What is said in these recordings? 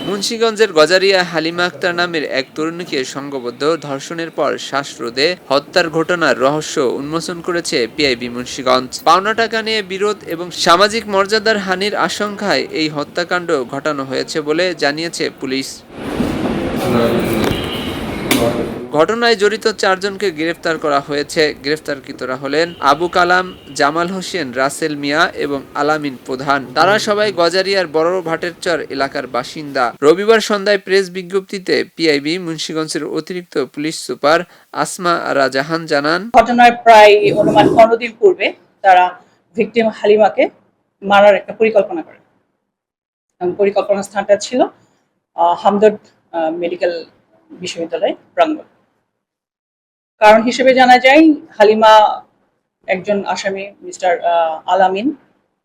মুন্সিগঞ্জের গজারিয়া হালিমা আক্তার নামের এক তরুণীকে সংঘবদ্ধ ধর্ষণের পর শ্বাসরোধে হত্যার ঘটনার রহস্য উন্মোচন করেছে পিআইবি মুন্সিগঞ্জ। পাওনা টাকা নিয়ে বিরোধ এবং সামাজিক মর্যাদার হানির আশঙ্কায় এই হত্যাকাণ্ড ঘটানো হয়েছে বলে জানিয়েছে পুলিশ। ঘটনায় জড়িত ৪ জনকে গ্রেফতার করা হয়েছে। গ্রেফতারকৃতরা হলেন আবু কালাম, জামাল হোসেন, রাসেল মিয়া এবং আলামিন প্রধান। তারা সবাই গজারিয়ার বড় ভাটেরচর এলাকার বাসিন্দা। রবিবার সন্ধ্যায় প্রেস বিজ্ঞপ্তিতে পিআইবি মুন্সিগঞ্জের অতিরিক্ত পুলিশ সুপার আসমা রাজাহান জানান, ঘটনার প্রায় অনুমান ১৫ দিন পূর্বে তারা ভিকটিম হালিমাকে মারার একটা পরিকল্পনা করে। পরিকল্পনা স্থানটা ছিল হামদর্দ মেডিকেল বিশ্ববিদ্যালয় প্রাঙ্গণ। কারণ হিসেবে জানা যায় হালিমা একজন আসামি মিস্টার আলামিন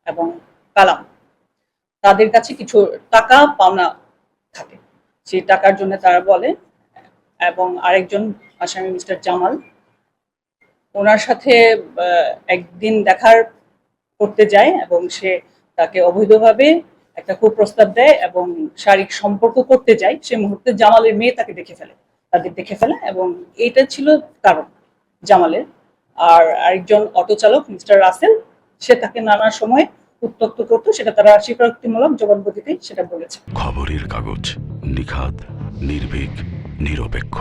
এবং কালাম, তাদের কাছে কিছু টাকা পাওনা থাকে, সেই টাকার জন্য তারা বলে। এবং আরেকজন আসামি মিস্টার জামাল, ওনার সাথে একদিন দেখার করতে যায় এবং সে তাকে অবৈধভাবে একটা কুপ্রস্তাব দেয় এবং শারীরিক সম্পর্ক করতে যায়। সে মুহূর্তে জামালের মেয়ে তাকে তাদের দেখে ফেলে এবং এইটা ছিল কারণ জামালের। আর আরেকজন অটো চালক মিস্টার রাসেল, সে তাকে নানা সময় উত্ত্যক্ত করতো, সেটা তারা স্বীকারোক্তিমূলক জবানবন্দিতে সেটা বলেছে। খবরের কাগজ, নিখাত, নির্ভীক, নিরপেক্ষ।